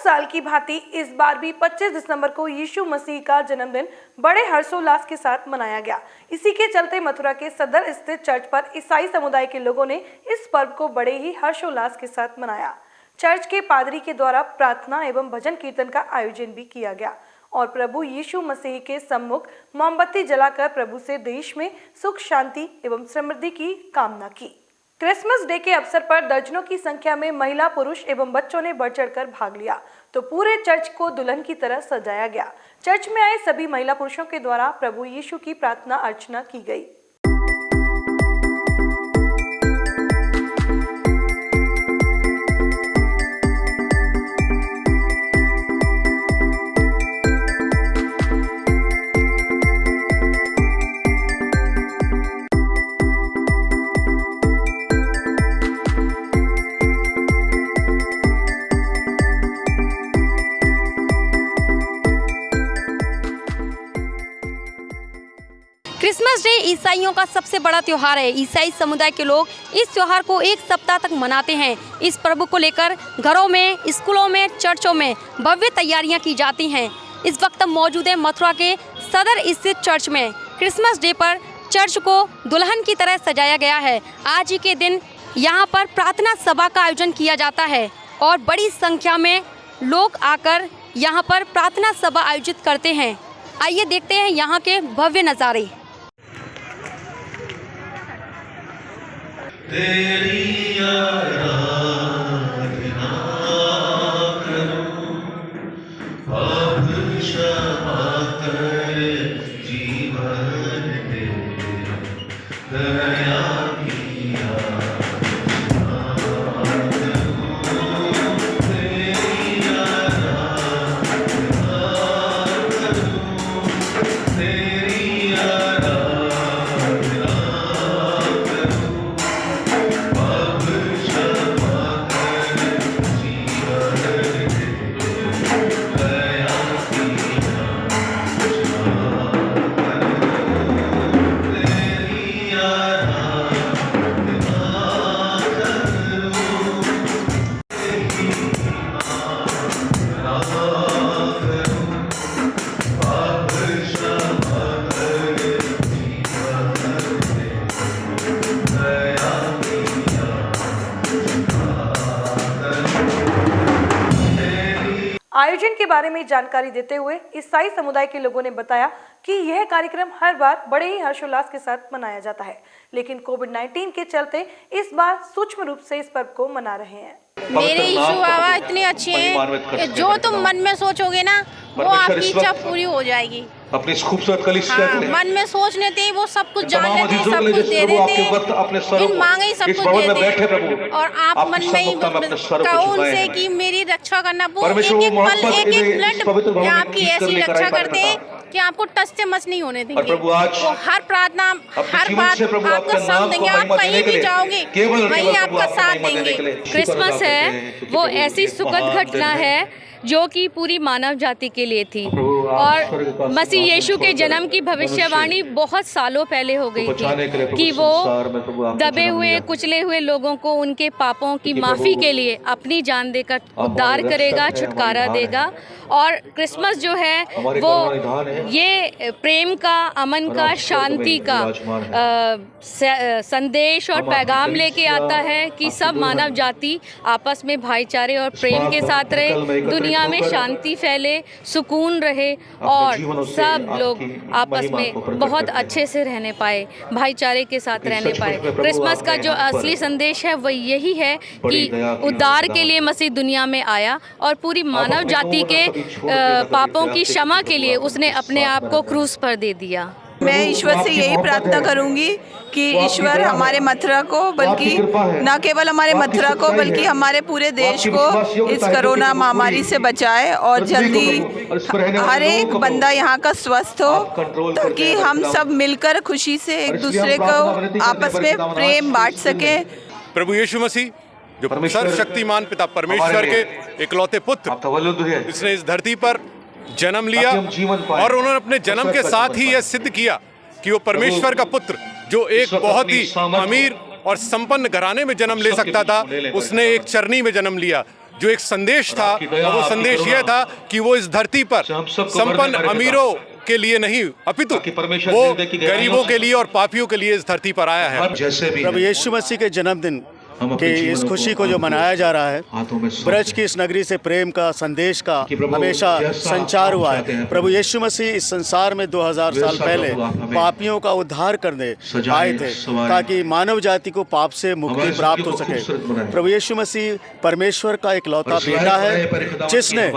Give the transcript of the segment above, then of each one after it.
साल की भांति इस बार भी 25 दिसंबर को यीशु मसीह का जन्मदिन बड़े हर्षोल्लास के साथ मनाया गया। इसी के चलते मथुरा के सदर स्थित चर्च पर ईसाई समुदाय के लोगों ने इस पर्व को बड़े ही हर्षोल्लास के साथ मनाया। चर्च के पादरी के द्वारा प्रार्थना एवं भजन कीर्तन का आयोजन भी किया गया और प्रभु यीशु मसीह के सम्मुख मोमबत्ती जलाकर प्रभु से देश में सुख, शांति एवं समृद्धि की कामना की। क्रिसमस डे के अवसर पर दर्जनों की संख्या में महिला, पुरुष एवं बच्चों ने बढ़ चढ़कर भाग लिया तो पूरे चर्च को दुल्हन की तरह सजाया गया। चर्च में आए सभी महिला पुरुषों के द्वारा प्रभु यीशु की प्रार्थना अर्चना की गई। क्रिसमस डे ईसाइयों का सबसे बड़ा त्योहार है। ईसाई समुदाय के लोग इस त्योहार को एक सप्ताह तक मनाते हैं। इस पर्व को लेकर घरों में, स्कूलों में, चर्चों में भव्य तैयारियां की जाती हैं। इस वक्त हम मौजूद हैं मथुरा के सदर स्थित चर्च में। क्रिसमस डे पर चर्च को दुल्हन की तरह सजाया गया है। आज ही के दिन यहाँ पर प्रार्थना सभा का आयोजन किया जाता है और बड़ी संख्या में लोग आकर यहाँ पर प्रार्थना सभा आयोजित करते हैं। आइए देखते हैं यहाँ के भव्य नज़ारे। तेरी आराधना करूं, पाप क्षमा कर, जीवन दे, दया की आराधना करूं, तेरी आराधना करूं, तेरी आराधना आयोजन के बारे में जानकारी देते हुए ईसाई समुदाय के लोगों ने बताया कि यह कार्यक्रम हर बार बड़े ही हर्षोल्लास के साथ मनाया जाता है, लेकिन कोविड-19 के चलते इस बार सूक्ष्म रूप से इस पर्व को मना रहे हैं। मेरे यीशु बाबा इतने अच्छे हैं कि जो तुम मन में सोचोगे ना वो आपकी इच्छा पूरी हो जाएगी। अपनी इस खूबसूरत कलीसिया के लिए मन में सोच लेते हैं वो सब कुछ जान लेते हैं, सब कुछ दे देते हैं, बिन मांगे ही सब कुछ देते हैं। और आप मन में ही कहो उनसे कि मेरी रक्षा करना, वो एक एक पल, एक एक मिनट आपकी ऐसी रक्षा करते हैं कि आपको टच से मच नहीं होने देंगे। वो हर प्रार्थना, हर बात आपका साथ देंगे। आप कहीं भी जाओगे वहीं आपका साथ देंगे। क्रिसमस है वो ऐसी सुखद घटना है जो कि पूरी मानव जाति के लिए थी और मसीह यीशु के जन्म की भविष्यवाणी बहुत सालों पहले हो गई थी कि वो दबे हुए, कुचले हुए लोगों को उनके पापों की माफ़ी के लिए अपनी जान देकर उद्धार करेगा, छुटकारा देगा। और क्रिसमस जो है वो ये प्रेम का, अमन का, शांति का संदेश और पैगाम लेके आता है कि सब मानव जाति आपस में भाईचारे और प्रेम के साथ रहे, दुनिया में शांति फैले, सुकून रहे और सब लोग आपस में बहुत अच्छे से रहने पाए, भाईचारे के साथ रहने पाए। क्रिसमस का जो असली संदेश है वो यही है कि उद्धार के लिए मसीह दुनिया में आया और पूरी मानव जाति के पापों की क्षमा के लिए उसने अपने आप को क्रूस पर दे दिया। मैं ईश्वर से यही प्रार्थना करूंगी कि ईश्वर हमारे मथुरा को, बल्कि न केवल हमारे मथुरा को बल्कि हमारे पूरे देश को इस कोरोना महामारी से बचाए और जल्दी हर एक बंदा यहाँ का स्वस्थ हो, ताकि हम सब मिलकर खुशी से एक दूसरे को आपस में प्रेम बांट सके। प्रभु यीशु मसीह जो सर्वशक्तिमान पिता परमेश्वर के इकलौते पुत्र, इसने इस धरती पर जन्म लिया और उन्होंने अपने जन्म के साथ ही यह सिद्ध किया कि वो परमेश्वर का पुत्र जो एक बहुत ही अमीर और संपन्न घराने में जन्म ले सकता था, उसने एक चरनी में जन्म लिया जो एक संदेश था, और वो संदेश यह था कि वो इस धरती पर संपन्न अमीरों के लिए नहीं अपितु वो गरीबों के लिए और पापियों के लिए इस धरती पर आया है। प्रभु यीशु मसीह के जन्मदिन के इस खुशी को जो मनाया जा रहा है, ब्रज की इस नगरी से प्रेम का संदेश का हमेशा संचार हुआ है। प्रभु यीशु मसीह इस संसार में 2000 साल पहले पापियों का उद्धार करने आए थे ताकि मानव जाति को पाप से मुक्ति प्राप्त हो सके। प्रभु यीशु मसीह परमेश्वर का इकलौता बेटा है जिसने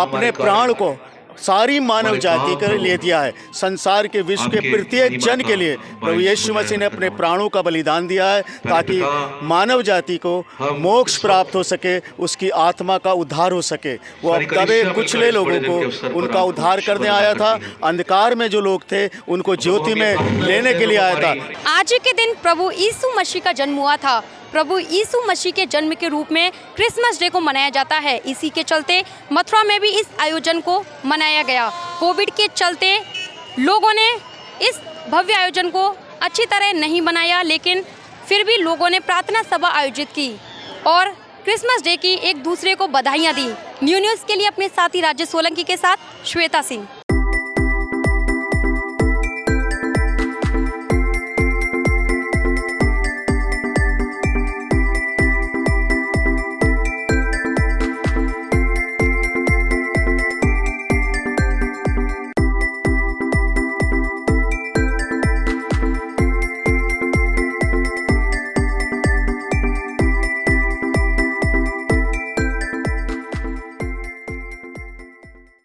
अपने प्राण को सारी मानव जाति के लिए दिया है। संसार के विश्व के प्रत्येक जन के लिए प्रभु यीशु मसीह ने अपने प्राणों का बलिदान दिया है ताकि मानव जाति को मोक्ष प्राप्त हो सके, उसकी आत्मा का उद्धार हो सके। वो दबे कुचले लोगों को उनका उद्धार करने आया था, अंधकार में जो लोग थे उनको ज्योति में लेने के लिए आया था। आज के दिन प्रभु यीशु मसीह का जन्म हुआ था। प्रभु यीशु मसीह के जन्म के रूप में क्रिसमस डे को मनाया जाता है। इसी के चलते मथुरा में भी इस आयोजन को मनाया गया। कोविड के चलते लोगों ने इस भव्य आयोजन को अच्छी तरह नहीं मनाया, लेकिन फिर भी लोगों ने प्रार्थना सभा आयोजित की और क्रिसमस डे की एक दूसरे को बधाइयाँ दी। न्यूज़ के लिए अपने साथी राजेश सोलंकी के साथ श्वेता सिंह।